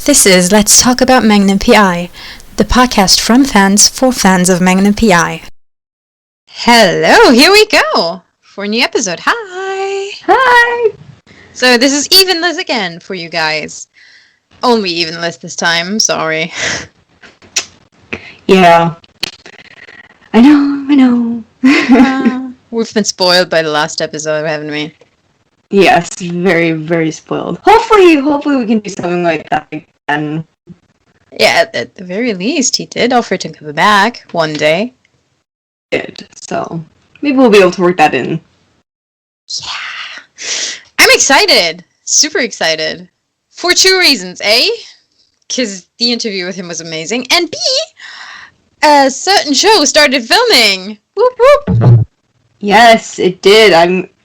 This is Let's Talk About Magnum PI, the podcast from fans for fans of Magnum PI. Hello, here we go for a new episode. Hi! Hi! So this is evenless again for you guys. Only evenless this time, sorry. Yeah. I know. We've been spoiled by the last episode, haven't we? Yes, very, very spoiled. Hopefully we can do something like that again. Yeah, at the very least, he did offer to come back one day. So maybe we'll be able to work that in. Yeah. I'm excited. Super excited. For two reasons. A, because the interview with him was amazing. And B, a certain show started filming. Whoop whoop. Yes, it did.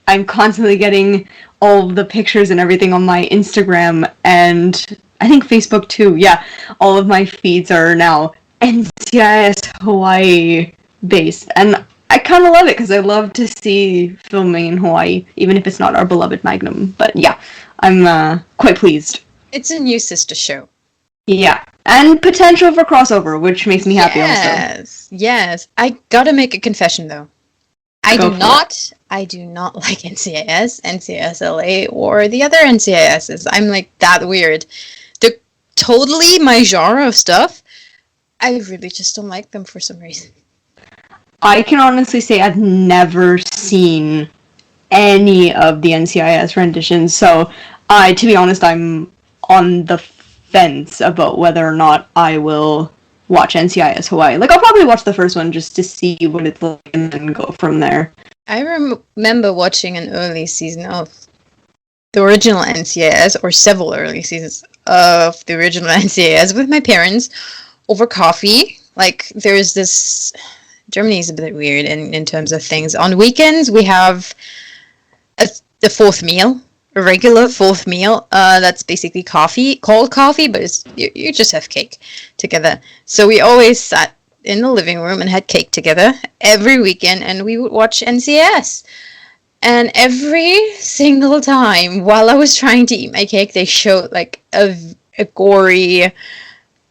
I'm constantly getting all of the pictures and everything on my Instagram and I think Facebook too. Yeah, all of my feeds are now NCIS Hawaii based. And I kind of love it because I love to see filming in Hawaii, even if it's not our beloved Magnum. But yeah, I'm quite pleased. It's a new sister show. Yeah, and potential for crossover, which makes me happy also. Yes. I gotta make a confession though. I do not like NCIS, NCIS LA, or the other NCISs. I'm like that weird. They're totally my genre of stuff. I really just don't like them for some reason. I can honestly say I've never seen any of the NCIS renditions, so to be honest, I'm on the fence about whether or not I will watch NCIS Hawaii. Like, I'll probably watch the first one just to see what it's like and then go from there. I remember watching an early season of the original NCIS, or several early seasons of the original NCIS with my parents over coffee. Like, there's this... Germany is a bit weird in terms of things. On weekends, we have the fourth meal, a regular fourth meal. That's basically cold coffee, but you just have cake together. So we always sat in the living room and had cake together every weekend, and we would watch NCIS. And every single time while I was trying to eat my cake, they showed like a gory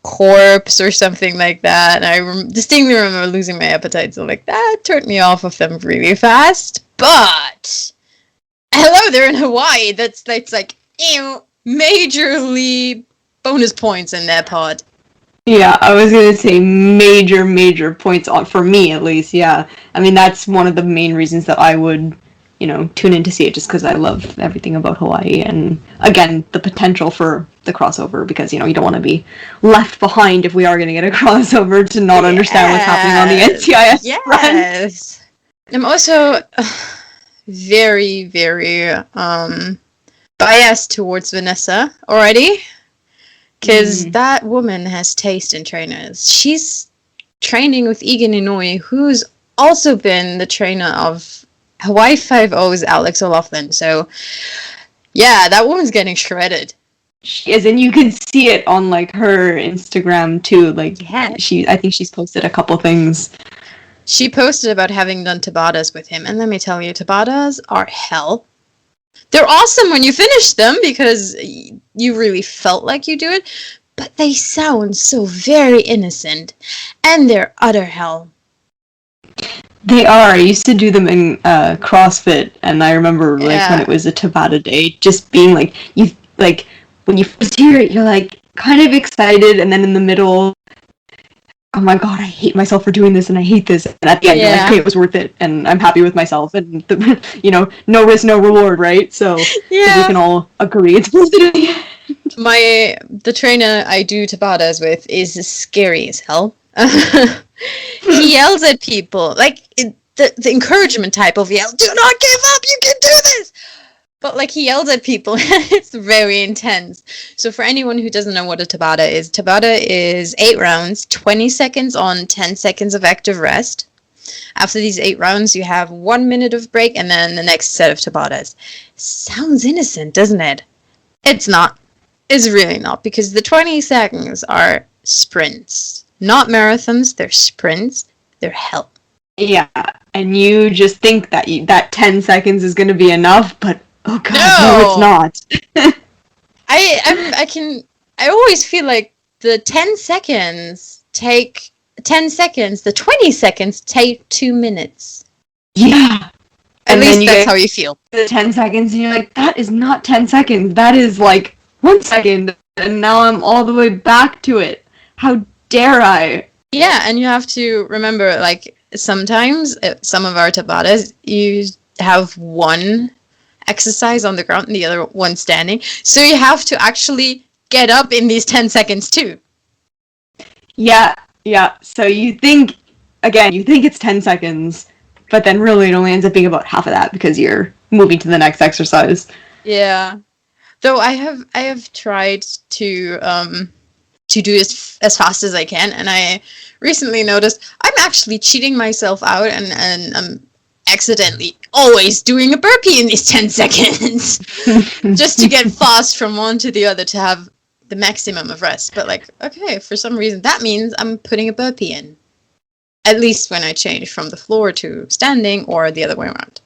corpse or something like that. And I distinctly remember losing my appetite, so like that turned me off of them really fast. But hello, they're in Hawaii. That's like majorly bonus points in that pod. Yeah, I was gonna say major points on, for me at least. Yeah, I mean that's one of the main reasons that I would, tune in to see it, just because I love everything about Hawaii, and again the potential for the crossover, because you don't want to be left behind if we are going to get a crossover to not understand what's happening on the NCIS front. I'm also very, very biased towards Vanessa already, because that woman has taste in trainers. She's training with Egan Inouye, who's also been the trainer of Hawaii 5-0's Alex O'Loughlin. So yeah, that woman's getting shredded. She is, and you can see it on like her Instagram too. Like, I think she's posted a couple things. She posted about having done Tabatas with him, and let me tell you, Tabatas are hell. They're awesome when you finish them because you really felt like you do it, but they sound so very innocent, and they're utter hell. They are. I used to do them in CrossFit, and I remember when it was a Tabata day, just being like, when you first hear it, you're like kind of excited, and then in the middle, oh my god, I hate myself for doing this, and I hate this. And at the end, you're like, okay, it was worth it, and I'm happy with myself, and no risk, no reward, right? So we can all agree it's worth it. The trainer I do Tabatas with is scary as hell. He yells at people, like the encouragement type of yell, do not give up, you can do this! But like he yells at people, it's very intense. So for anyone who doesn't know what a Tabata is 8 rounds, 20 seconds on, 10 seconds of active rest. After these 8 rounds, you have 1 minute of break, and then the next set of Tabatas. Sounds innocent, doesn't it? It's not. It's really not, because the 20 seconds are sprints. Not marathons, they're sprints. They're hell. Yeah, and you just think that 10 seconds is going to be enough, but oh god, no it's not. I can I always feel like the 10 seconds take 10 seconds, the 20 seconds take 2 minutes. Yeah. At And least then you that's get how you feel. the 10 seconds and you're like, that is not 10 seconds. That is like 1 second. And now I'm all the way back to it. How dare I? Yeah, and you have to remember, like, sometimes some of our tabatas, you have one exercise on the ground and the other one standing. So you have to actually get up in these 10 seconds too. Yeah, yeah. So you think, again, you think it's 10 seconds, but then really it only ends up being about half of that because you're moving to the next exercise. Yeah. Though I have tried to do as fast as I can, and I recently noticed I'm actually cheating myself out, and I'm accidentally always doing a burpee in these 10 seconds just to get fast from one to the other to have the maximum of rest. But like, okay, for some reason that means I'm putting a burpee in, at least when I change from the floor to standing or the other way around.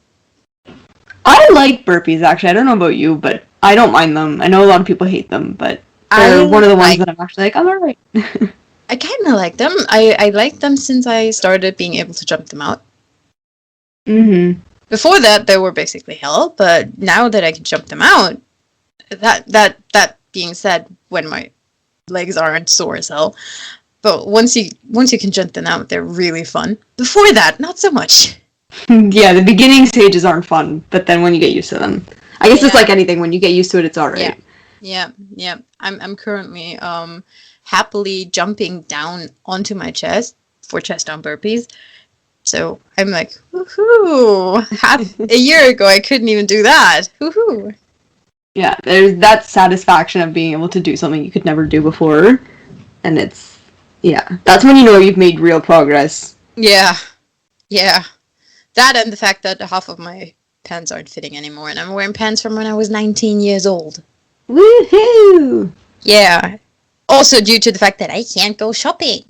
I like burpees, actually. I don't know about you, but I don't mind them. I know a lot of people hate them, but they're one of the ones that I'm actually like, I'm alright. I kind of like them. I like them since I started being able to jump them out. Mm-hmm. Before that, they were basically hell, but now that I can jump them out, that being said, when my legs aren't sore as hell, but once you can jump them out, they're really fun. Before that, not so much. Yeah, the beginning stages aren't fun, but then when you get used to them, I guess it's like anything. When you get used to it, it's alright. Yeah. I'm currently happily jumping down onto my chest for chest down burpees. So I'm like, woohoo! A year ago, I couldn't even do that. Woohoo! Yeah, there's that satisfaction of being able to do something you could never do before, and that's when you know you've made real progress. Yeah. That and the fact that half of my pants aren't fitting anymore, and I'm wearing pants from when I was 19 years old. Woohoo! Yeah. Also due to the fact that I can't go shopping.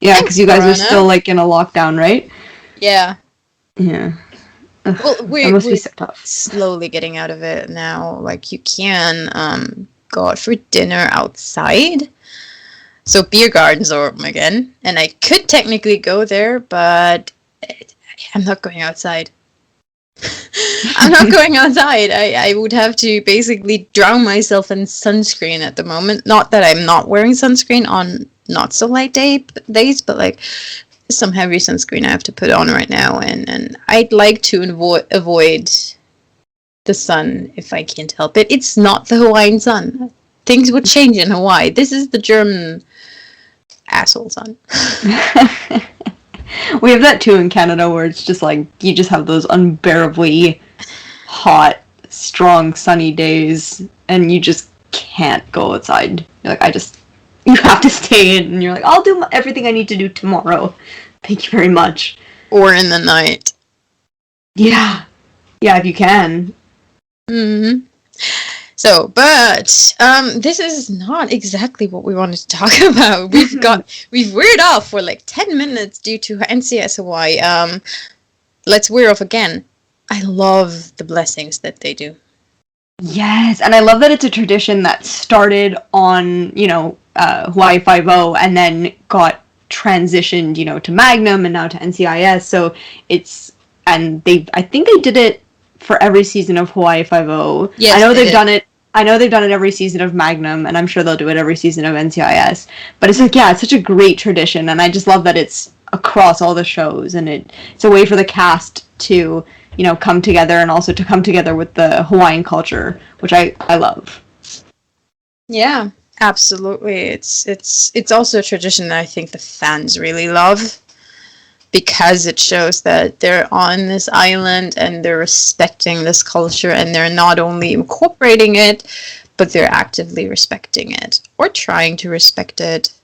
Yeah, because you guys are still like in a lockdown, right? Yeah. Yeah. Ugh, well, we're must be so tough. Slowly getting out of it now. Like, you can go out for dinner outside. So beer gardens are open again, and I could technically go there, but I'm not going outside. I'm not going outside. I would have to basically drown myself in sunscreen at the moment. Not that I'm not wearing sunscreen on not so light days, but like some heavy sunscreen I have to put on right now, and I'd like to avoid the sun if I can't help it. It's not the Hawaiian sun. Things would change in Hawaii. This is the German asshole sun. We have that too in Canada, where it's just like you just have those unbearably hot, strong, sunny days, and you just can't go outside. You're like, you have to stay in, and you're like, I'll do everything I need to do tomorrow. Thank you very much. Or in the night. Yeah, if you can. Mm-hmm. So, but this is not exactly what we wanted to talk about. We've veered off for like 10 minutes due to NCS Hawaii. Let's veer off again. I love the blessings that they do. Yes, and I love that it's a tradition that started on, Hawaii 5-0 and then got transitioned, to Magnum and now to NCIS. So I think they did it for every season of Hawaii 5-0. Yes, I know they've done it. I know they've done it every season of Magnum, and I'm sure they'll do it every season of NCIS. But it's like, it's such a great tradition, and I just love that it's across all the shows, and it's a way for the cast to, come together, and also to come together with the Hawaiian culture, which I love. Yeah, absolutely. It's also a tradition that I think the fans really love, because it shows that they're on this island and they're respecting this culture, and they're not only incorporating it, but they're actively respecting it or trying to respect it.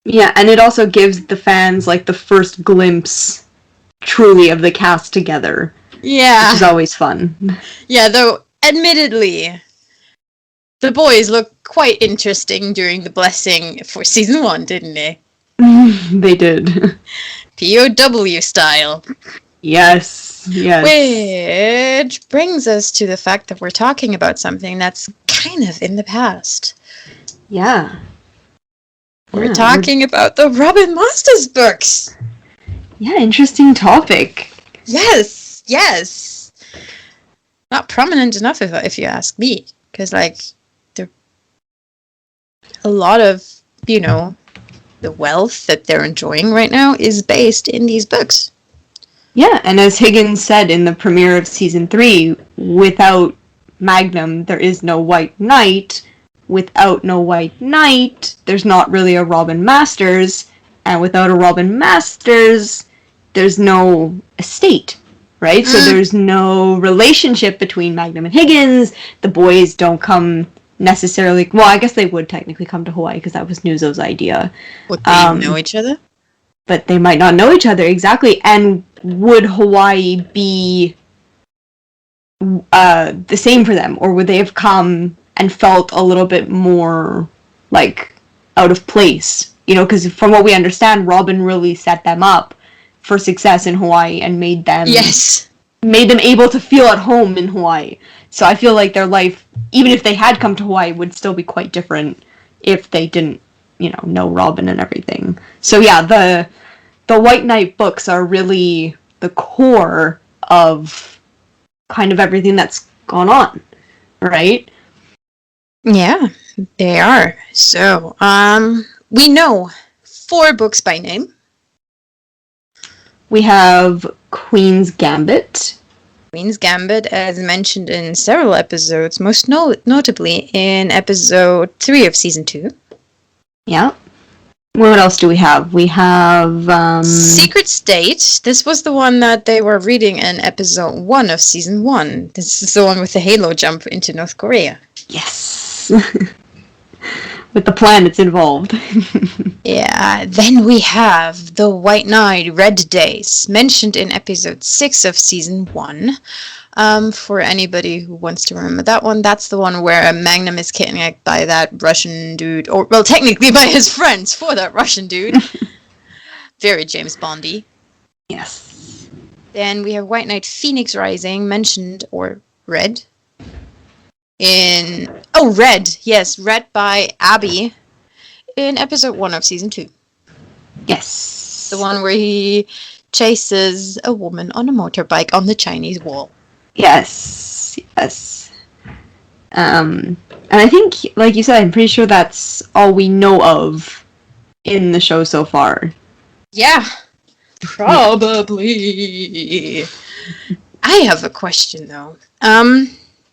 Yeah, and it also gives the fans like the first glimpse truly of the cast together. Yeah. Which is always fun. Yeah, though admittedly the boys looked quite interesting during the blessing for season 1, didn't they? They did. POW style. Yes. Yes. Which brings us to the fact that we're talking about something that's kind of in the past. Yeah. We're talking about the Robin Masters books. Yeah, interesting topic. Yes, yes. Not prominent enough, if you ask me, because like, a lot of, you know, the wealth that they're enjoying right now is based in these books. Yeah, and as Higgins said in the premiere of season 3, without Magnum, there is no White Knight. Without no White Knight, there's not really a Robin Masters. And without a Robin Masters, there's no estate, right? So there's no relationship between Magnum and Higgins. The boys don't come necessarily... Well, I guess they would technically come to Hawaii because that was Nuzo's idea. Would they know each other? But they might not know each other, exactly. And would Hawaii be the same for them? Or would they have come and felt a little bit more, like, out of place? You know, because from what we understand, Robin really set them up for success in Hawaii and made them able to feel at home in Hawaii. So I feel like their life, even if they had come to Hawaii, would still be quite different if they didn't, you know Robin and everything. So yeah, the White Knight books are really the core of kind of everything that's gone on, right? Yeah, they are. So, we know 4 books by name. We have Queen's Gambit. Queen's Gambit, as mentioned in several episodes, most notably in episode 3 of season 2. Yeah. What else do we have? We have... Secret State. This was the one that they were reading in episode 1 of season 1. This is the one with the halo jump into North Korea. Yes! With the planets involved. Yeah, then we have The White Knight, Red Days, mentioned in episode 6 of season 1. For anybody who wants to remember that one, that's the one where Magnum is kidnapped by that Russian dude, or, well, technically by his friends for that Russian dude. Very James Bondy. Yes. Then we have White Knight Phoenix Rising, mentioned, or read, Red, yes, read by Abby in episode 1 of season 2. Yes. The one where he chases a woman on a motorbike on the Chinese wall. Yes. And I think, like you said, I'm pretty sure that's all we know of in the show so far. Yeah. Probably. I have a question, though.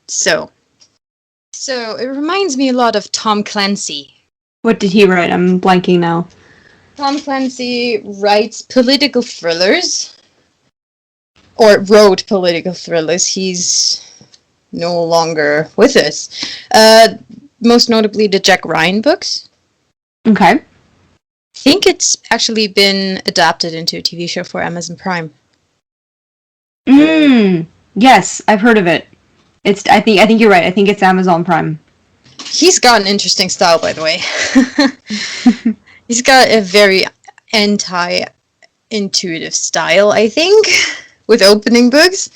So it reminds me a lot of Tom Clancy. What did he write? I'm blanking now. Tom Clancy writes political thrillers. Or wrote political thrillers. He's no longer with us. Most notably the Jack Ryan books. Okay. I think it's actually been adapted into a TV show for Amazon Prime. Yes, I've heard of it. I think you're right. I think it's Amazon Prime. He's got an interesting style, by the way. He's got a very anti-intuitive style, I think, with opening books.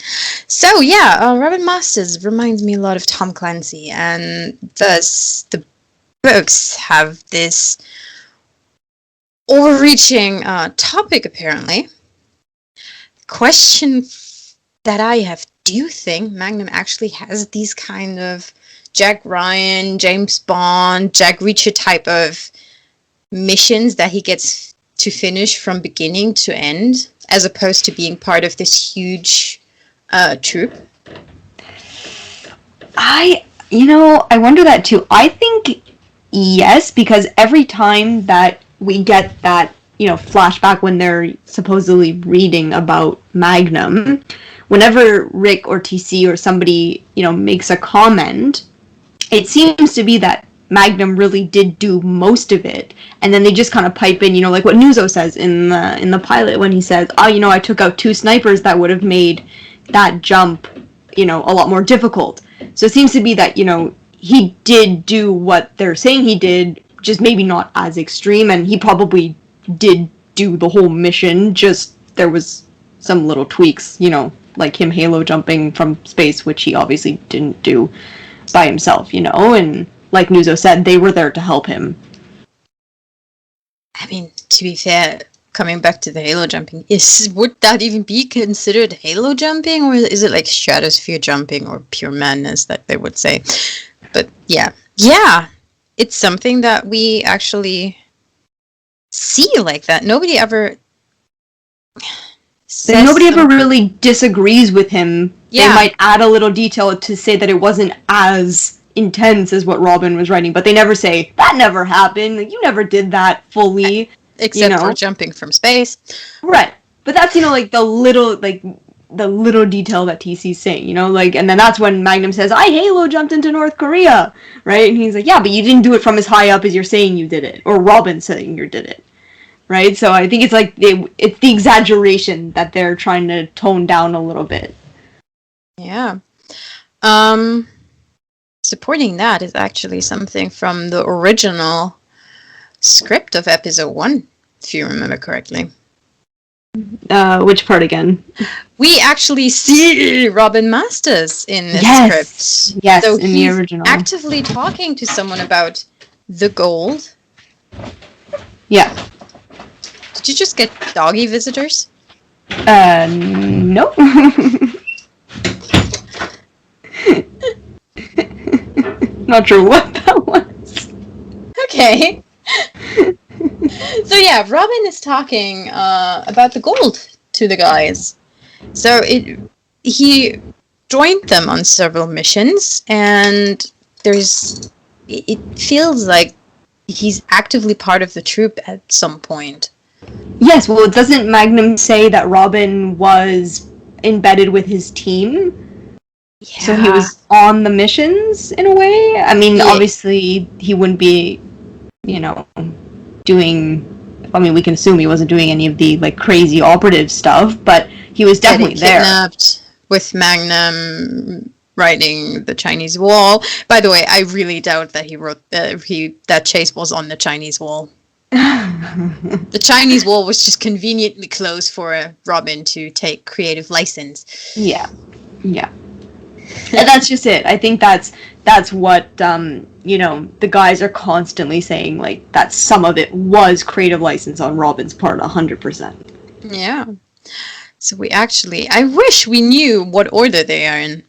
So yeah, Robin Masters reminds me a lot of Tom Clancy, and thus the books have this overreaching topic, apparently. Question that I have, do you think Magnum actually has these kind of Jack Ryan, James Bond, Jack Reacher type of missions that he gets to finish from beginning to end, as opposed to being part of this huge troop? I wonder that too. I think yes, because every time that we get that, flashback when they're supposedly reading about Magnum, whenever Rick or TC or somebody, makes a comment, it seems to be that Magnum really did do most of it, and then they just kind of pipe in, like what Nuzo says in the pilot when he says, I took out 2 snipers that would have made that jump, a lot more difficult. So it seems to be that, he did do what they're saying he did, just maybe not as extreme, and he probably did do the whole mission, just there was some little tweaks, like him halo jumping from space, which he obviously didn't do by himself, and like Nuzo said, they were there to help him. I mean, to be fair, coming back to the halo jumping, would that even be considered halo jumping, or is it like stratosphere jumping or pure madness that they would say? But yeah, it's something that we actually see like that. Nobody ever really disagrees with him. Yeah. They might add a little detail to say that it wasn't as intense as what Robin was writing, but they never say, that never happened, like, you never did that fully. Except for jumping from space. Right. But that's, like, the little detail that TC's saying, and then that's when Magnum says, I halo jumped into North Korea, right? And he's like, yeah, but you didn't do it from as high up as you're saying you did it, or Robin saying you did it. Right, so I think it's like it's the exaggeration that they're trying to tone down a little bit. Yeah. Supporting that is actually something from the original script of episode 1, if you remember correctly. Which part again? We actually see Robin Masters in the script. Yes, so in the original. Actively talking to someone about the gold. Yeah. Did you just get doggy visitors? No. Not sure what that was. Okay. So yeah, Robin is talking about the gold to the guys. So he joined them on several missions, and it feels like he's actively part of the troop at some point. Yes, well, doesn't Magnum say that Robin was embedded with his team? Yeah. So he was on the missions, in a way? I mean, obviously, he wouldn't be, doing... I mean, we can assume he wasn't doing any of the, like, crazy operative stuff, but he was definitely there. Kidnapped with Magnum writing the Chinese wall. By the way, I really doubt that he wrote... that Chase was on the Chinese wall. The Chinese wall was just conveniently closed for Robin to take creative license. Yeah. And that's just it. I think that's what the guys are constantly saying, like, that some of it was creative license on Robin's part, 100%. Yeah. So I wish we knew what order they are in.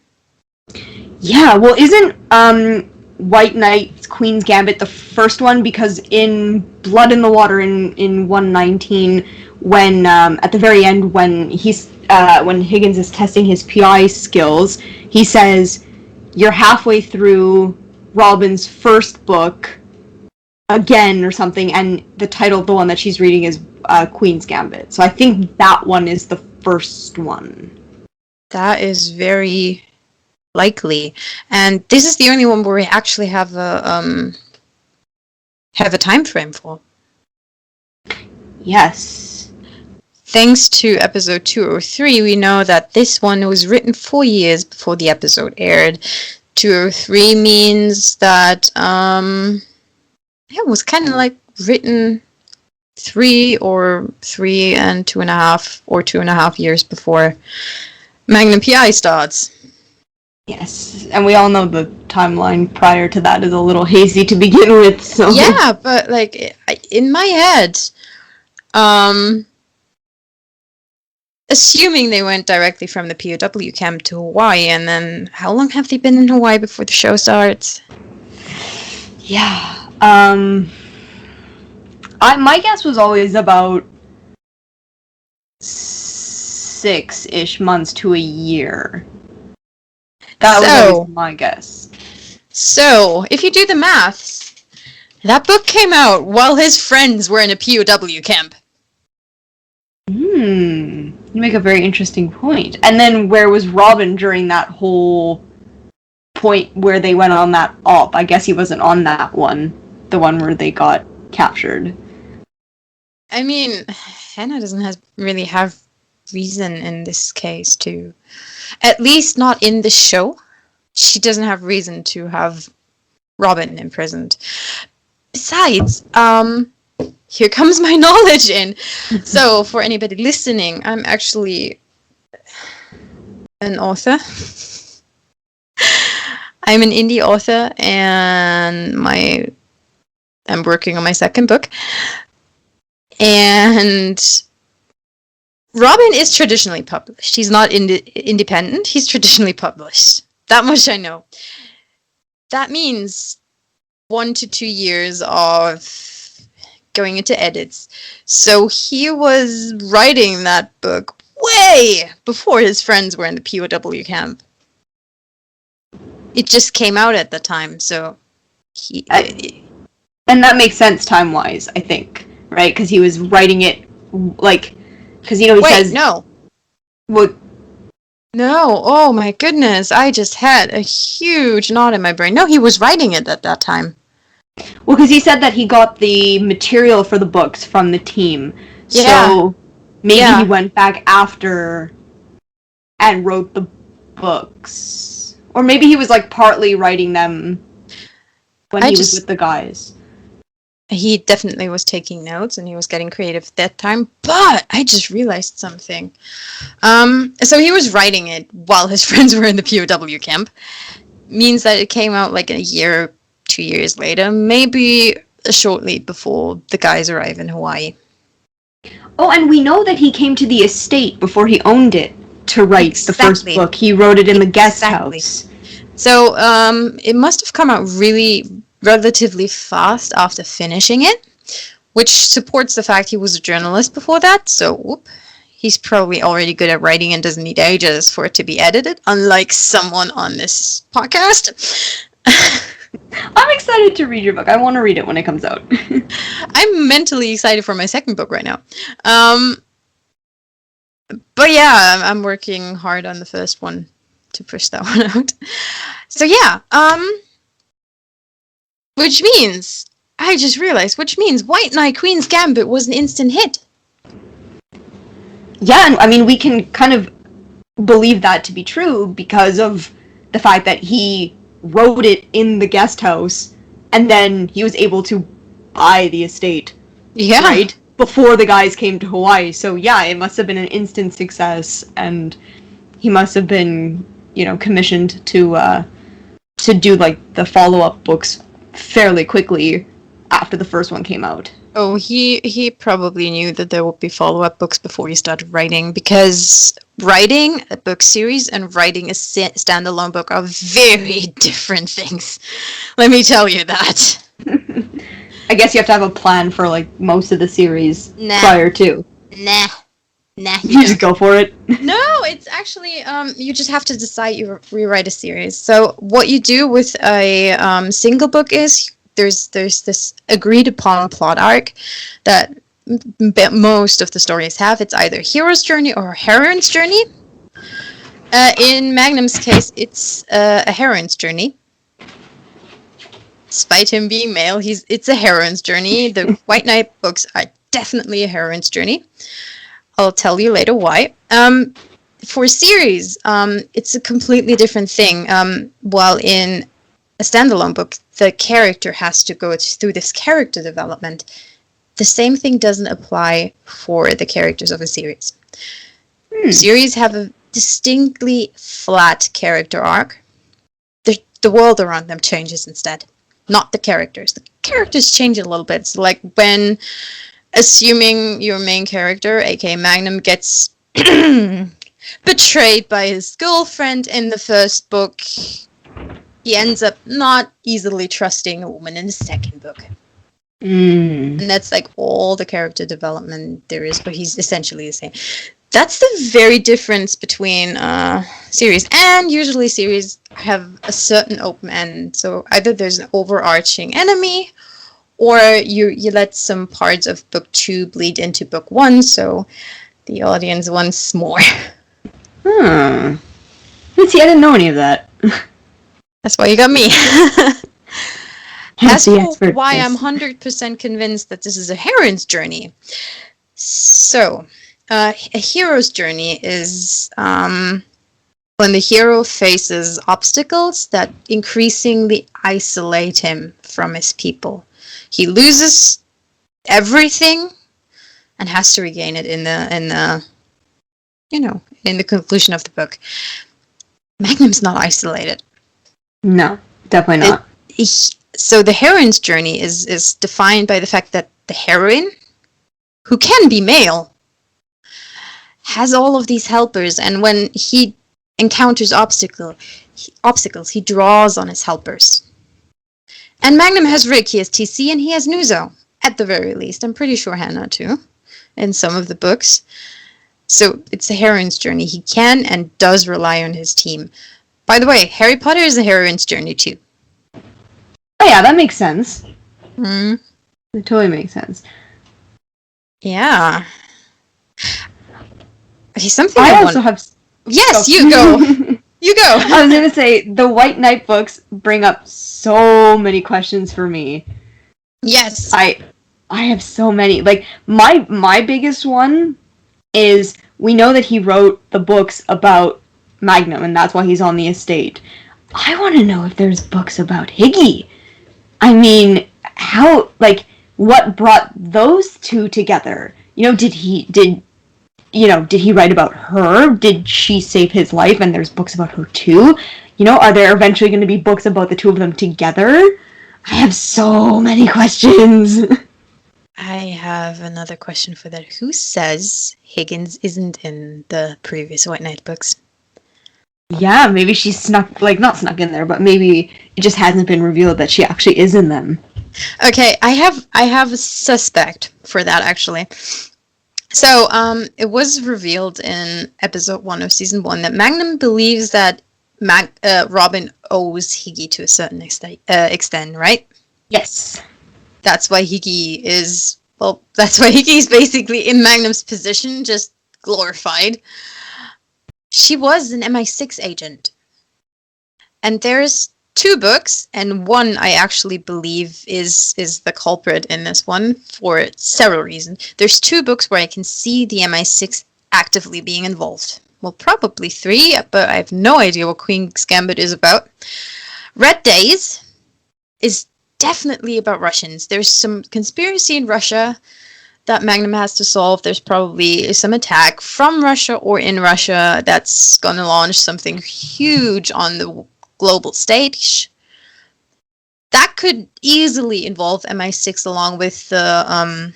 Yeah, well, isn't White Knight's Queen's Gambit the first one? Because in Blood in the Water in 119, when at the very end when Higgins is testing his PI skills, he says, you're halfway through Robin's first book again or something, and the title of the one that she's reading is Queen's Gambit. So I think that one is the first one. That is very likely, and this is the only one where we actually have a time frame for. Yes. Thanks to episode 203, we know that this one was written 4 years before the episode aired. 203 means that it was kind of like written 3 and 2.5 or 2.5 years before Magnum PI starts. Yes, and we all know the timeline prior to that is a little hazy to begin with, so... Yeah, but, like, in my head, assuming they went directly from the POW camp to Hawaii, and then how long have they been in Hawaii before the show starts? Yeah, my guess was always about 6-ish months to a year. That was always my guess. So, if you do the maths, that book came out while his friends were in a POW camp. You make a very interesting point. And then where was Robin during that whole point where they went on that op? I guess he wasn't on that one. The one where they got captured. I mean, Hannah doesn't really have reason in this case to... At least not in the show. She doesn't have reason to have Robin imprisoned. Besides, here comes my knowledge in. So, for anybody listening, I'm actually an author. I'm an indie author, and I'm working on my second book. And Robin is traditionally published. He's not independent. He's traditionally published. That much I know. That means 1 to 2 years of going into edits. So he was writing that book way before his friends were in the POW camp. It just came out at the time, so and that makes sense time-wise, I think, right? Because he was writing it, like, because, he says... no. What? No, oh my goodness, I just had a huge knot in my brain. No, he was writing it at that time. Well, because he said that he got the material for the books from the team. Yeah. So maybe he went back after and wrote the books. Or maybe he was, like, partly writing them when he was with the guys. He definitely was taking notes, and he was getting creative at that time, but I just realized something. So he was writing it while his friends were in the POW camp. Means that it came out like a year, 2 years later, maybe shortly before the guys arrive in Hawaii. Oh, and we know that he came to the estate before he owned it to write the first book. He wrote it in the guest house. So it must have come out relatively fast after finishing it, which supports the fact he was a journalist before that, so he's probably already good at writing and doesn't need ages for it to be edited, unlike someone on this podcast. I'm excited to read your book. I want to read it when it comes out. I'm mentally excited for my second book right now. But yeah, I'm working hard on the first one to push that one out. So yeah, which means, I just realized, White Knight Queen's Gambit was an instant hit. Yeah, and I mean, we can kind of believe that to be true because of the fact that he wrote it in the guest house, and then he was able to buy the estate. Yeah. Right? Before the guys came to Hawaii. So yeah, it must have been an instant success, and he must have been, commissioned to do, like, the follow-up books fairly quickly after the first one came out. Oh, he probably knew that there would be follow-up books before he started writing, because writing a book series and writing a standalone book are very different things. Let me tell you that. I guess you have to have a plan for, like, most of the series prior to. Nah. You just go for it. No, it's actually, you just have to decide you rewrite a series. So what you do with a single book is there's this agreed upon plot arc that most of the stories have. It's either hero's journey or heroine's journey. In Magnum's case, it's a heroine's journey. Despite him being male, it's a heroine's journey. The White Knight books are definitely a heroine's journey. I'll tell you later why. For series, it's a completely different thing. While in a standalone book, the character has to go through this character development. The same thing doesn't apply for the characters of a series. Series have a distinctly flat character arc. The world around them changes instead, not the characters. The characters change a little bit. So, like, when, assuming your main character, aka Magnum, gets betrayed by his girlfriend in the first book, he ends up not easily trusting a woman in the second book. And that's, like, all the character development there is, but he's essentially the same. That's the very difference between series. And usually series have a certain open end. So either there's an overarching enemy, or you let some parts of book 2 bleed into book 1, so the audience wants more. See, I didn't know any of that. That's why you got me. That's why I'm 100% convinced that this is a heroine's journey. So, a hero's journey is when the hero faces obstacles that increasingly isolate him from his people. He loses everything and has to regain it in the in the conclusion of the book. Magnum's not isolated. No, definitely not. So the heroine's journey is defined by the fact that the heroine, who can be male, has all of these helpers, and when he encounters obstacles, he draws on his helpers. And Magnum has Rick, he has TC, and he has Nuzo, at the very least. I'm pretty sure Hannah too, in some of the books. So it's the heroine's journey. He can and does rely on his team. By the way, Harry Potter is a heroine's journey too. Oh yeah, that makes sense. Mm. It totally makes sense. Yeah. Okay, something I also have... Yes, you go! You go! I was going to say, the White Knight books bring up so many questions for me. Yes. I have so many. Like, my biggest one is, we know that he wrote the books about Magnum, and that's why he's on the estate. I want to know if there's books about Higgy. I mean, how, like, what brought those two together? You know, did he write about her? Did she save his life and there's books about her too? You know, are there eventually going to be books about the two of them together? I have so many questions. I have another question for that. Who says Higgins isn't in the previous White Knight books? Yeah, maybe she's not snuck in there, but maybe it just hasn't been revealed that she actually is in them. Okay, I have a suspect for that, actually. So, it was revealed in episode 1 of season 1 that Magnum believes that Robin owes Higgy to a certain extent, right? Yes. That's why Higgy is basically in Magnum's position, just glorified. She was an MI6 agent. And there's 2 books, and one I actually believe is the culprit in this one for several reasons. There's 2 books where I can see the MI6 actively being involved. Well, probably 3, but I have no idea what Queen's Gambit is about. Red Days is definitely about Russians. There's some conspiracy in Russia that Magnum has to solve. There's probably some attack from Russia or in Russia that's going to launch something huge on the global stage. That could easily involve MI6 along with the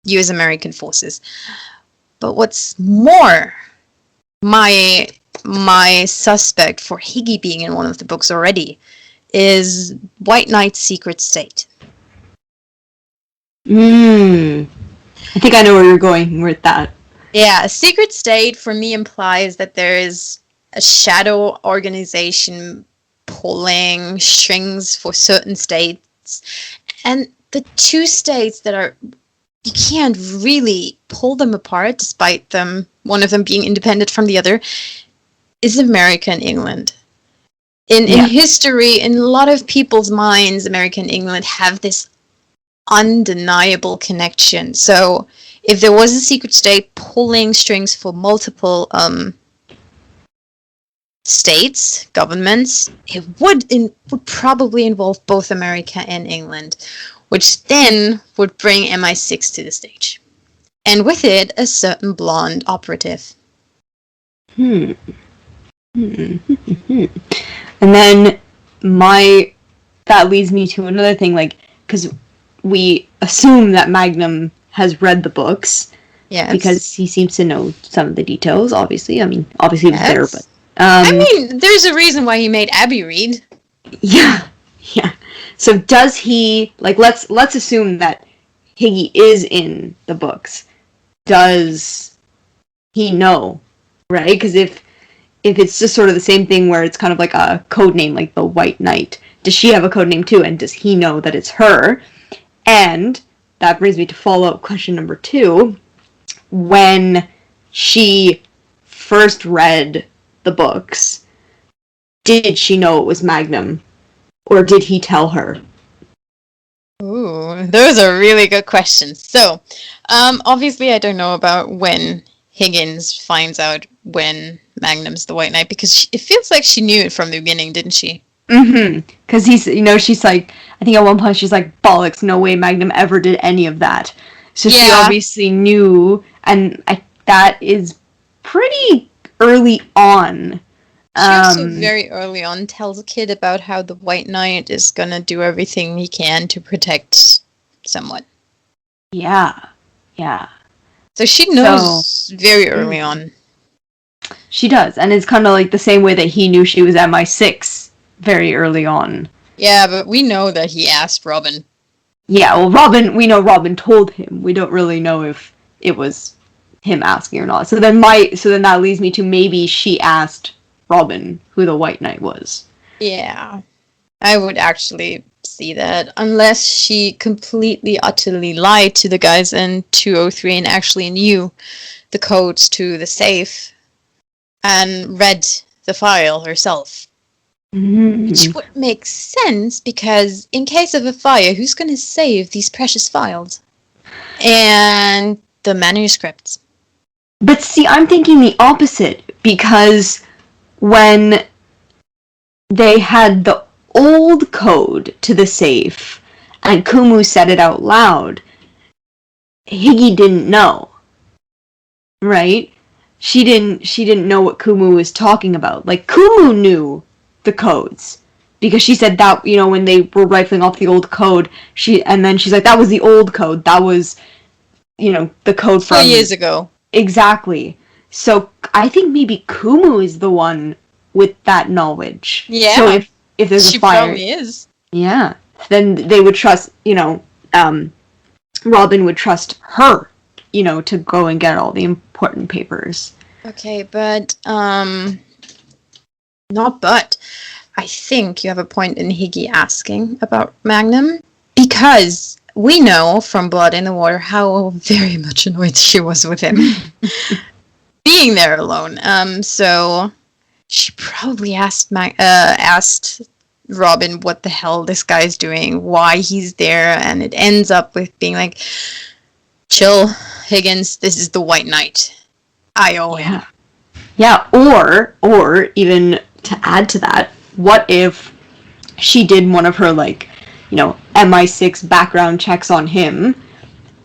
US American forces. But what's more, my suspect for Higgy being in one of the books already is White Knight's Secret State. I think I know where you're going with that. Yeah, a secret state for me implies that there is a shadow organization pulling strings for certain states. And the 2 states that are, you can't really pull them apart despite them, one of them being independent from the other, is America and England. In history, in a lot of people's minds, America and England have this undeniable connection. So if there was a secret state pulling strings for multiple states, governments, it would probably involve both America and England, which then would bring MI6 to the stage. And with it, a certain blonde operative. And then that leads me to another thing, like, because we assume that Magnum has read the books. Yes. Because he seems to know some of the details, obviously. I mean, obviously he was there, but... I mean, there's a reason why he made Abby read. Yeah. So does he... Like, let's assume that Higgy is in the books. Does he know? Right? Because if it's just sort of the same thing where it's kind of like a code name, like the White Knight, does she have a code name too? And does he know that it's her? And that brings me to follow-up question number 2. When she first read the books, did she know it was Magnum? Or did he tell her? Ooh, those are really good questions. So, obviously I don't know about when Higgins finds out when Magnum's the White Knight, because it feels like she knew it from the beginning, didn't she? Because she's like, I think at one point she's like, bollocks, no way Magnum ever did any of that. So she obviously knew, and that is pretty early on. She also very early on tells a kid about how the White Knight is gonna do everything he can to protect someone. Yeah. So she knows very early on. She does, and it's kind of like the same way that he knew she was MI6 very early on. Yeah, but we know that he asked Robin. Yeah, well, we know Robin told him. We don't really know if it was him asking or not. So then that leads me to maybe she asked Robin who the White Knight was. Yeah, I would actually see that, unless she completely, utterly lied to the guys in 203 and actually knew the codes to the safe and read the file herself. Which would make sense, because in case of a fire, who's going to save these precious files? And the manuscripts. But see, I'm thinking the opposite, because when they had the old code to the safe and Kumu said it out loud, Higgy didn't know. Right? She didn't know what Kumu was talking about. Like, Kumu knew the codes, because she said that, when they were rifling off the old code, and then she's like, that was the old code, that was, the code from 4 years ago. Exactly. So I think maybe Kumu is the one with that knowledge. Yeah. So if there's a fire, she probably is. Yeah. Then they would trust, Robin would trust her, to go and get all the important papers. Okay, but I think you have a point in Higgy asking about Magnum, because we know from Blood in the Water how very much annoyed she was with him being there alone. So she probably asked Robin what the hell this guy's doing, why he's there, and it ends up with being like, chill, Higgins, this is the White Knight. I owe him. Yeah, or even to add to that, what if she did one of her, MI6 background checks on him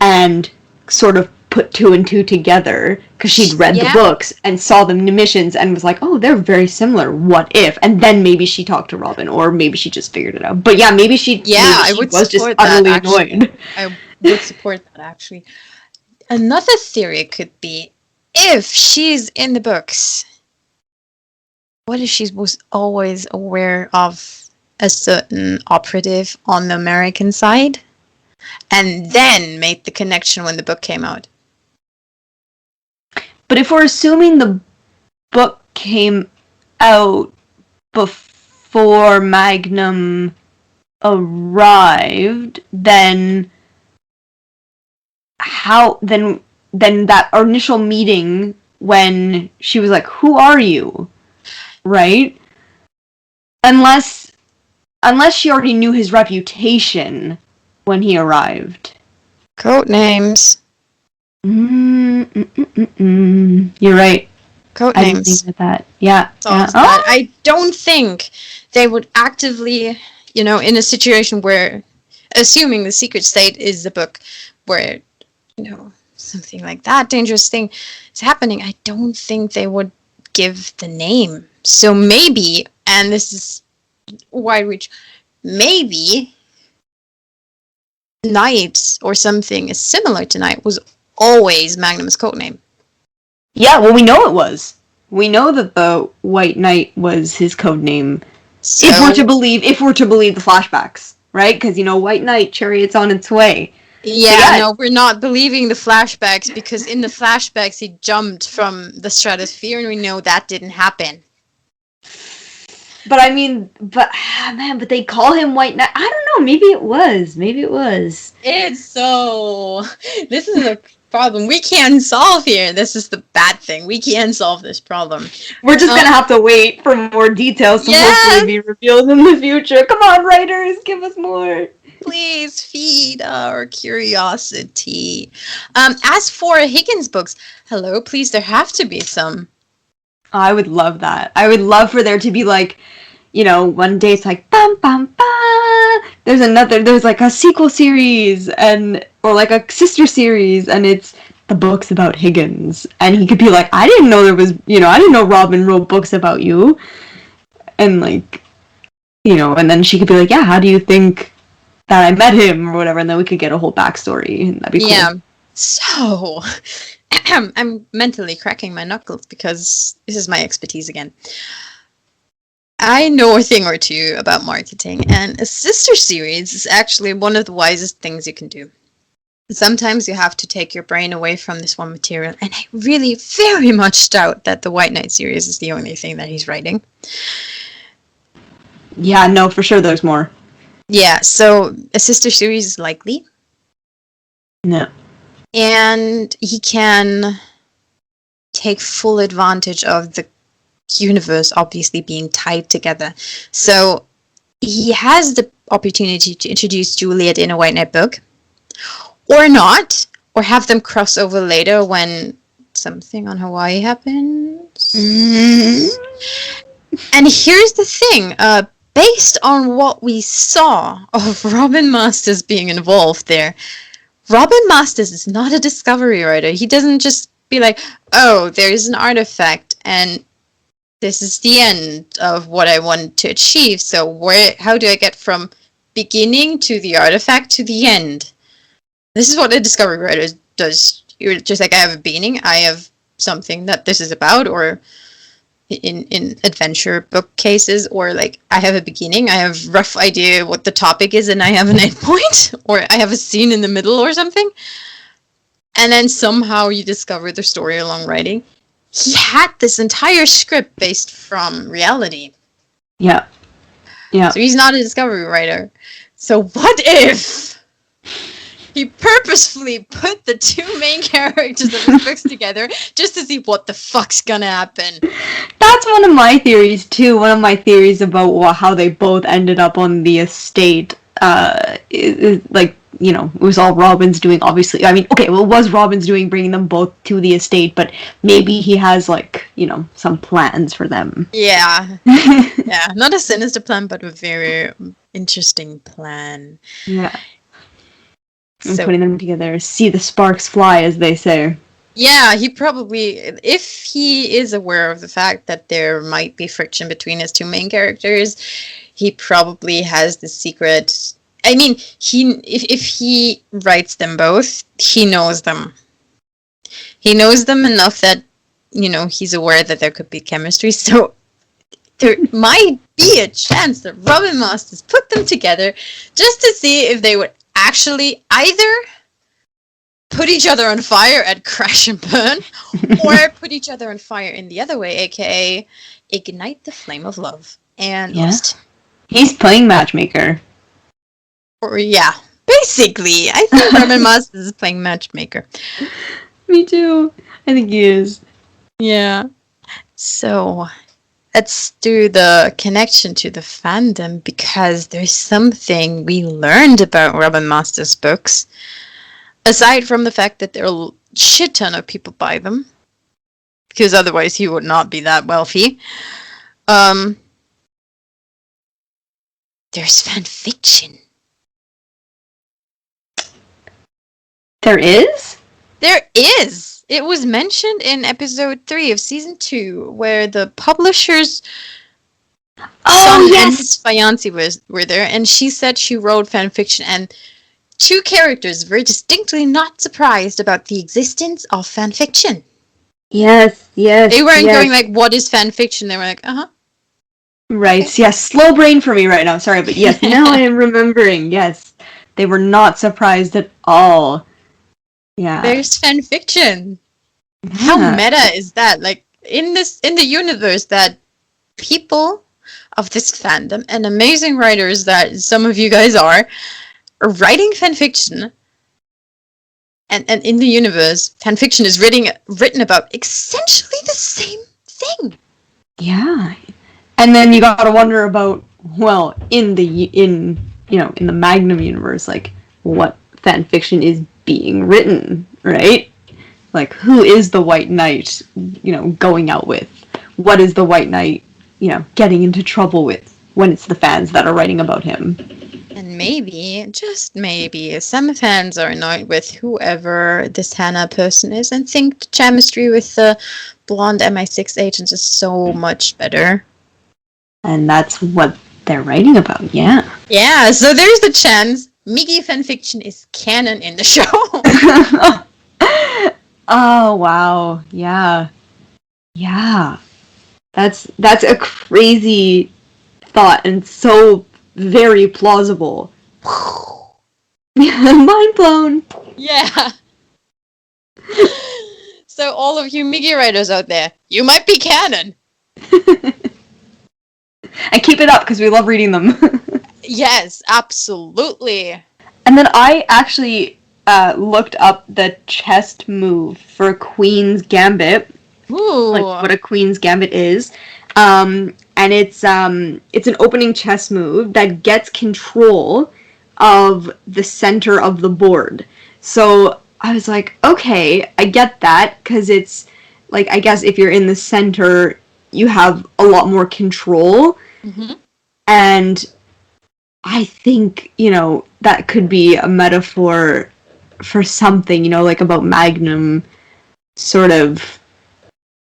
and sort of put 2 and 2 together, because she'd read the books and saw the missions and was like, oh, they're very similar, what if? And then maybe she talked to Robin, or maybe she just figured it out. But yeah, maybe she was just utterly annoyed. I would support that, actually. Another theory could be, if she's in the books, what if she was always aware of a certain operative on the American side, and then made the connection when the book came out? But if we're assuming the book came out before Magnum arrived, then how then that initial meeting when she was like, who are you? Right? Unless she already knew his reputation when he arrived. Code names. You're right. Code names. I didn't think of that. Yeah. I don't think they would actively, in a situation where, assuming the secret state is the book, where, something like that dangerous thing is happening, I don't think they would give the name. So maybe, and this is wide reach, maybe Knight or something is similar to Knight was always Magnum's codename. Yeah, well, we know it was. We know that the White Knight was his codename. So, if we're to believe the flashbacks, right? Because, White Knight, Chariot's on its way. Yeah, no, we're not believing the flashbacks, because in the flashbacks he jumped from the stratosphere, and we know that didn't happen. But I mean, but they call him White Knight. I don't know. Maybe it was. It's so. This is a problem we can't solve here. This is the bad thing. We can't solve this problem. We're just gonna have to wait for more details to hopefully be revealed in the future. Come on, writers, give us more. Please feed our curiosity. As for Higgins books, hello, please, there have to be some. I would love that. I would love for there to be, one day it's like bum bum bum. There's like a sequel series or like a sister series, and it's the books about Higgins, and he could be like, I didn't know I didn't know Robin wrote books about you, and like, and then she could be like, yeah, how do you think that I met him or whatever, and then we could get a whole backstory, and that'd be cool. Yeah. So, I'm mentally cracking my knuckles because this is my expertise again. I know a thing or two about marketing, and a sister series is actually one of the wisest things you can do. Sometimes you have to take your brain away from this one material, and I really very much doubt that the White Knight series is the only thing that he's writing. Yeah, no, for sure there's more. Yeah, so a sister series is likely. No. And he can take full advantage of the universe obviously being tied together. So he has the opportunity to introduce Juliet in a White Knight book. Or not, or have them cross over later when something on Hawaii happens. Mm-hmm. And here's the thing, based on what we saw of Robin Masters being involved there, Robin Masters is not a discovery writer. He doesn't just be like, oh, there's an artifact, and this is the end of what I want to achieve, so how do I get from beginning to the artifact to the end? This is what a discovery writer does. You're just like, I have a beginning, I have something that this is about, or in adventure book cases, or like, I have a beginning, I have a rough idea what the topic is, and I have an end point, or I have a scene in the middle or something. And then somehow you discover the story along writing. He had this entire script based from reality. Yeah. Yeah. So he's not a discovery writer. So what if he purposefully put the two main characters of his books together just to see what the fuck's gonna happen? That's one of my theories, too. One of my theories about how they both ended up on the estate. It was all Robin's doing, obviously. I mean, okay, well, it was Robin's doing, bringing them both to the estate, but maybe he has, some plans for them. Yeah. Yeah, not a sinister plan, but a very interesting plan. Yeah. And putting them together, see the sparks fly, as they say. Yeah, he probably, if he is aware of the fact that there might be friction between his two main characters, he probably has the secret. I mean, if he writes them both, he knows them. He knows them enough that, he's aware that there could be chemistry, so there might be a chance that Robin Masters put them together just to see if they would actually either put each other on fire and crash and burn, or put each other on fire in the other way, aka ignite the flame of love. And lost. He's playing matchmaker. Or yeah, basically, I think Robin Masters is playing matchmaker. Me too. I think he is. Yeah. So let's do the connection to the fandom, because there's something we learned about Robin Masters' books. Aside from the fact that there are a shit ton of people buy them, because otherwise he would not be that wealthy. There's fan fiction. There is? There is! It was mentioned in episode 3 of season 2, where the publisher's son and his fiancé were there, and she said she wrote fan fiction, and two characters were distinctly not surprised about the existence of fan fiction. Yes. They weren't going like, what is fan fiction? They were like, uh-huh. Right, okay. Yes, slow brain for me right now, sorry, but yes, now I am remembering, yes. They were not surprised at all. Yeah. There's fan fiction. Yeah. How meta is that? Like, in the universe that people of this fandom, and amazing writers that some of you guys are writing fan fiction, and in the universe, fan fiction is written about essentially the same thing. Yeah. And then you gotta wonder about, well, in the Magnum universe, like, what fan fiction is being written, right? Like, who is the White Knight, going out with? What is the White Knight, getting into trouble with? when it's the fans that are writing about him. And maybe, just maybe, some fans are annoyed with whoever this Hannah person is and think the chemistry with the blonde MI6 agent is so much better. And that's what they're writing about, yeah. Yeah, so there's the chance Miggy fanfiction is canon in the show. Oh, wow. Yeah. Yeah. That's a crazy thought and so very plausible. Mind blown. Yeah. So all of you Miggy writers out there, you might be canon. And keep it up because we love reading them. Yes, absolutely. And then I actually looked up the chest move for Queen's Gambit. Ooh. Like what a Queen's Gambit is. And it's an opening chess move that gets control of the center of the board. So I was like, okay, I get that, because it's like, I guess if you're in the center, you have a lot more control. Mm-hmm. And I think, that could be a metaphor for something, like about Magnum, sort of.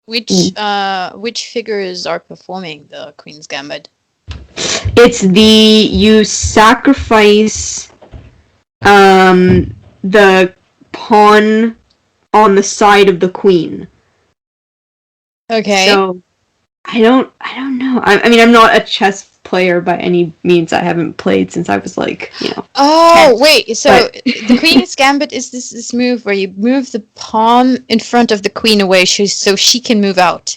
Which figures are performing the Queen's Gambit? It's you sacrifice the pawn on the side of the queen. Okay. So I don't know. I mean, I'm not a chess player by any means. I haven't played since I was like, Oh, 10. wait. So the Queen's Gambit is this move where you move the pawn in front of the queen away so she can move out.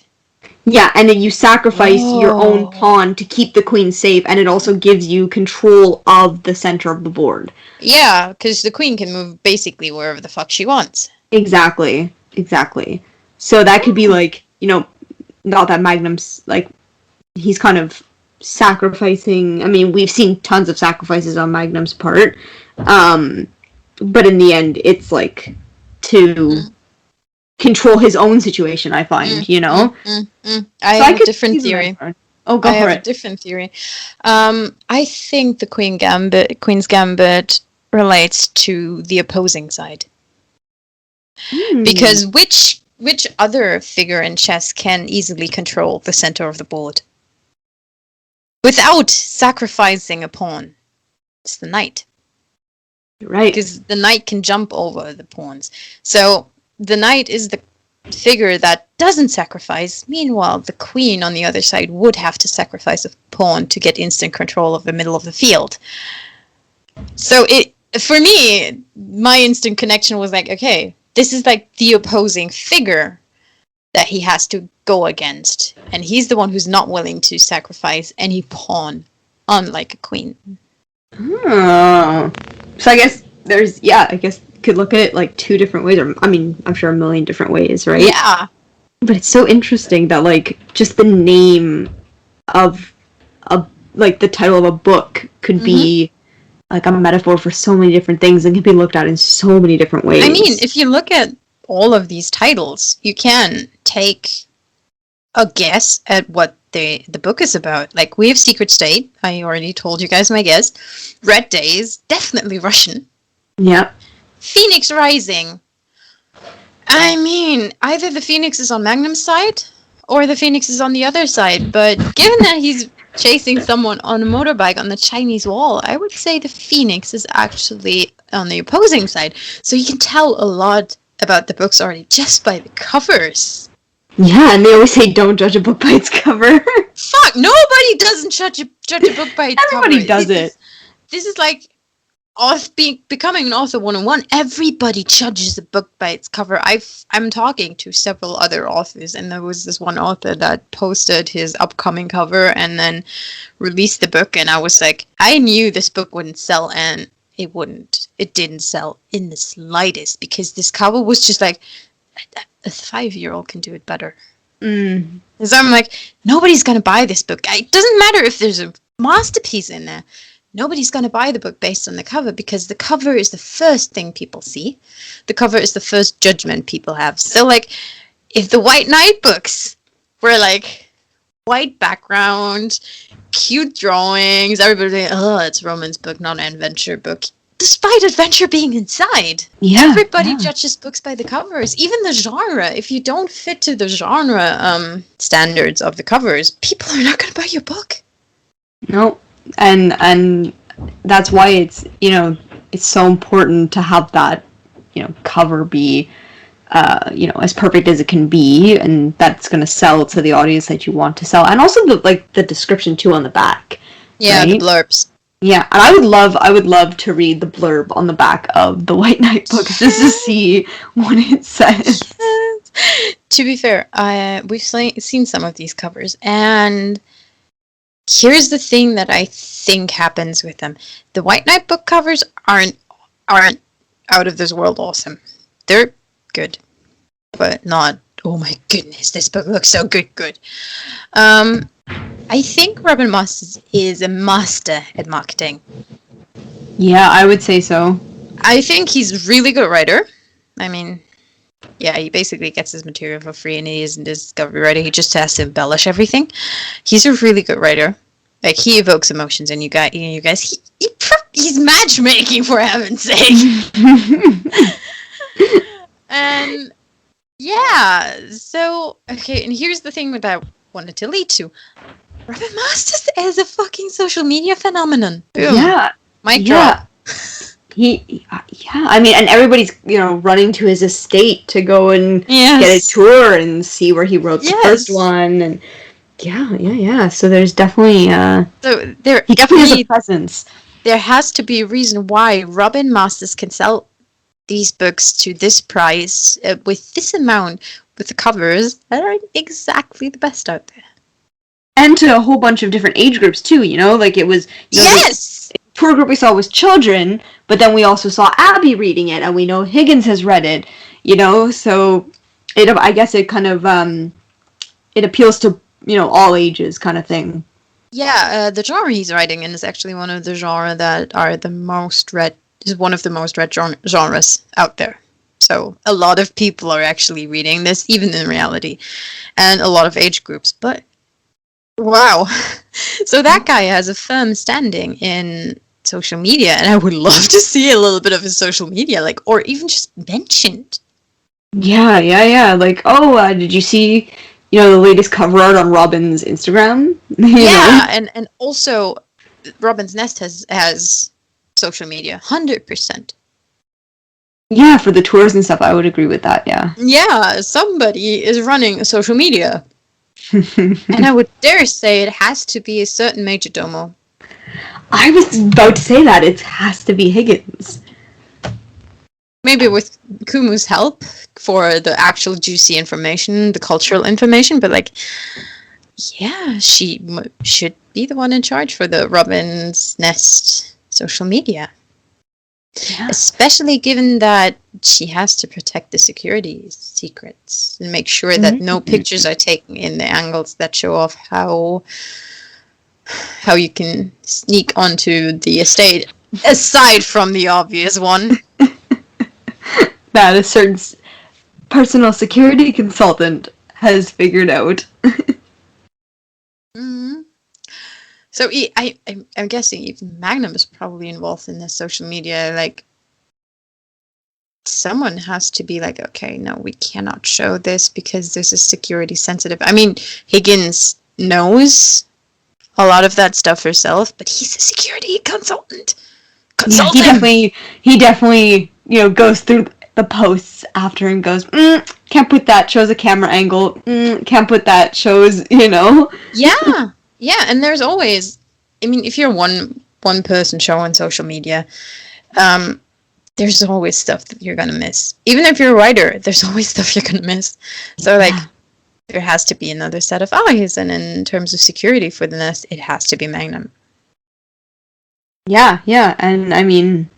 Yeah, and then you sacrifice your own pawn to keep the queen safe, and it also gives you control of the center of the board. Yeah, because the queen can move basically wherever the fuck she wants. Exactly. So that could be like, not that Magnum's, like, he's kind of sacrificing. I mean, we've seen tons of sacrifices on Magnum's part, but in the end, it's like to control his own situation, I find, I have a different theory. Oh, go for it. I have a different theory. I think the Queen's Gambit relates to the opposing side. Because which other figure in chess can easily control the center of the board without sacrificing a pawn? It's the knight. Right. Because the knight can jump over the pawns. So the knight is the figure that doesn't sacrifice. Meanwhile, the queen on the other side would have to sacrifice a pawn to get instant control of the middle of the field. So for me, my instant connection was like, okay, this is like the opposing figure that he has to go against. And he's the one who's not willing to sacrifice any pawn, unlike a queen. Oh. So I guess could look at it like two different ways, or I mean, I'm sure a million different ways, right? Yeah. But it's so interesting that like just the name of the title of a book could be like a metaphor for so many different things and can be looked at in so many different ways. I mean, if you look at all of these titles, you can take a guess at what the book is about. Like, we have Secret State. I already told you guys my guess. Red Days, definitely Russian. Yeah. Phoenix Rising. I mean, either the Phoenix is on Magnum's side or the Phoenix is on the other side. But given that he's chasing someone on a motorbike on the Chinese wall, I would say the Phoenix is actually on the opposing side. So you can tell a lot about the books already just by the covers. Yeah, and they always say don't judge a book by its cover. Fuck, nobody doesn't judge a book by its cover. Everybody does it. This is like becoming an author 101. Everybody judges a book by its cover. I'm talking to several other authors, and there was this one author that posted his upcoming cover and then released the book, and I was like, I knew this book wouldn't sell, and it wouldn't. It didn't sell in the slightest, because this cover was just like, a 5-year-old can do it better. So I'm like, nobody's gonna buy this book. It doesn't matter if there's a masterpiece in there. Nobody's going to buy the book based on the cover, because the cover is the first thing people see. The cover is the first judgment people have. So, like, if the White Knight books were, like, white background, cute drawings. Everybody's like, oh, it's a romance book, not an adventure book. Despite adventure being inside. Yeah. Everybody judges books by the covers. Even the genre. If you don't fit to the genre standards of the covers, people are not going to buy your book. No. And that's why it's, you know, it's so important to have that, you know, cover be, you know, as perfect as it can be, and that's going to sell to the audience that you want to sell. And also the description too on the back. Yeah, right? The blurbs. Yeah, and I would love to read the blurb on the back of the White Knight books just to see what it says. Yes. To be fair, we've seen some of these covers, and here's the thing that I think happens with them. The White Knight book covers aren't out of this world awesome. They're good, but not, oh my goodness, this book looks so good. I think Robin Moss is a master at marketing. Yeah, I would say so. I think he's a really good writer. I mean, yeah, he basically gets his material for free, and he isn't a discovery writer. He just has to embellish everything. He's a really good writer. Like, he evokes emotions, and you guys, he's matchmaking, for heaven's sake. And yeah, so okay, and here's the thing that I wanted to lead to. Robin Masters is a fucking social media phenomenon. Boom. Yeah. Mic drop. I mean, and everybody's, you know, running to his estate to go and get a tour and see where he wrote the first one, and yeah. So there's definitely he definitely has a presence. There has to be a reason why Robin Masters can sell these books to this price with this amount, with the covers that are exactly the best out there. And to a whole bunch of different age groups too, you know, like it was, you know, yes! The tour group we saw was children, but then we also saw Abby reading it, and we know Higgins has read it, you know, so I guess it kind of, it appeals to, you know, all ages kind of thing. Yeah, the genre he's writing in is actually one of the genres that are the most read, is one of the most read genres out there. So a lot of people are actually reading this, even in reality, and a lot of age groups, but wow. So that guy has a firm standing in social media, and I would love to see a little bit of his social media, like, or even just mentioned. Yeah. Like, oh, did you see, you know, the latest cover art on Robin's Instagram? Yeah, and also Robin's Nest has social media, 100%. Yeah, for the tours and stuff, I would agree with that, yeah. Yeah, somebody is running social media. And I would dare say it has to be a certain major domo. I was about to say that. It has to be Higgins. Maybe with Kumu's help for the actual juicy information, the cultural information, but like, yeah, she should be the one in charge for the Robin's Nest social media. Yeah. Especially given that she has to protect the security secrets and make sure that no pictures are taken in the angles that show off how you can sneak onto the estate, aside from the obvious one. That a certain personal security consultant has figured out. Mm-hmm. So I'm guessing even Magnum is probably involved in this social media. Like, someone has to be like, okay, no, we cannot show this because this is security sensitive. I mean, Higgins knows a lot of that stuff herself, but he's a security consultant. Yeah, he definitely, you know, goes through the posts after and goes, can't put that, shows a camera angle, can't put that, shows, you know. Yeah, and there's always, I mean, if you're one person show on social media, there's always stuff that you're gonna miss. Even if you're a writer, there's always stuff you're gonna miss. So like, there has to be another set of eyes, and in terms of security for the Nest, it has to be Magnum. Yeah, and I mean,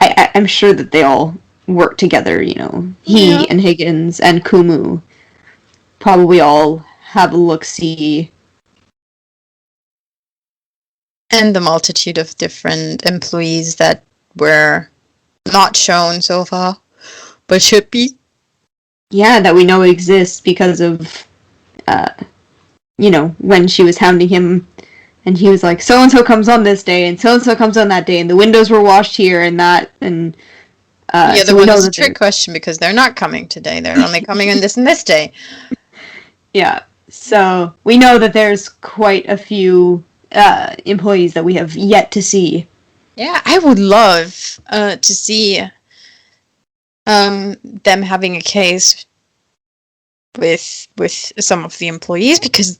I'm sure that they all work together, you know. He and Higgins and Kumu probably all have a look-see. And the multitude of different employees that were not shown so far, but should be. Yeah, that we know exists because of, you know, when she was hounding him and he was like, so and so comes on this day, and so comes on that day, and the windows were washed here and that, and The so other we one know is a that trick question because they're not coming today. They're only coming on this and this day. Yeah, so we know that there's quite a few employees that we have yet to see. Yeah, I would love to see them having a case with some of the employees because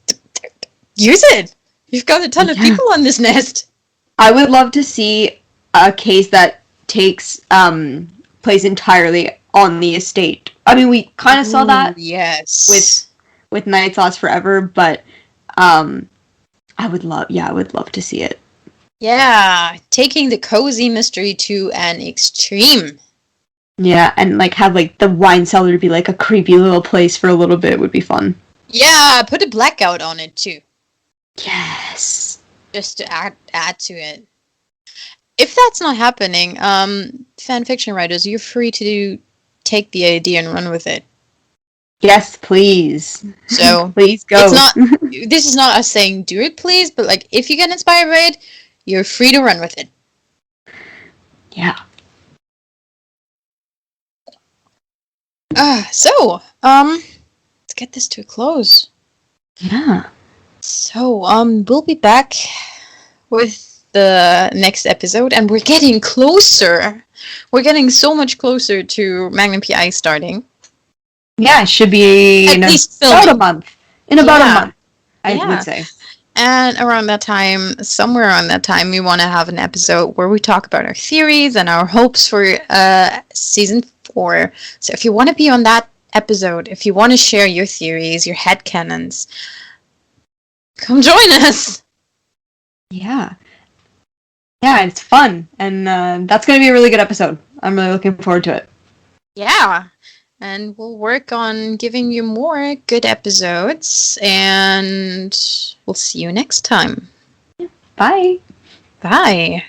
use it. You've got a ton of people on this nest. I would love to see a case that takes place entirely on the estate. I mean, we kind of saw that with Nights Last Forever, but I would love to see it. Yeah, taking the cozy mystery to an extreme. Yeah, and like have like the wine cellar to be like a creepy little place for a little bit would be fun. Yeah, put a blackout on it too. Yes. Just to add to it. If that's not happening, fan fiction writers, you're free to take the idea and run with it. Yes, please. So please go. It's not. This is not us saying do it, please, but like if you get inspired by it, you're free to run with it. Yeah. So let's get this to a close. Yeah. So we'll be back with the next episode, and we're getting closer. We're getting so much closer to Magnum PI starting. Yeah, it should be at least about a month. In about a month, I would say. And around that time, somewhere around that time, we want to have an episode where we talk about our theories and our hopes for season 4. So if you want to be on that episode, if you want to share your theories, your headcanons, come join us. Yeah. Yeah, it's fun. And that's going to be a really good episode. I'm really looking forward to it. Yeah. And we'll work on giving you more good episodes. And we'll see you next time. Bye. Bye.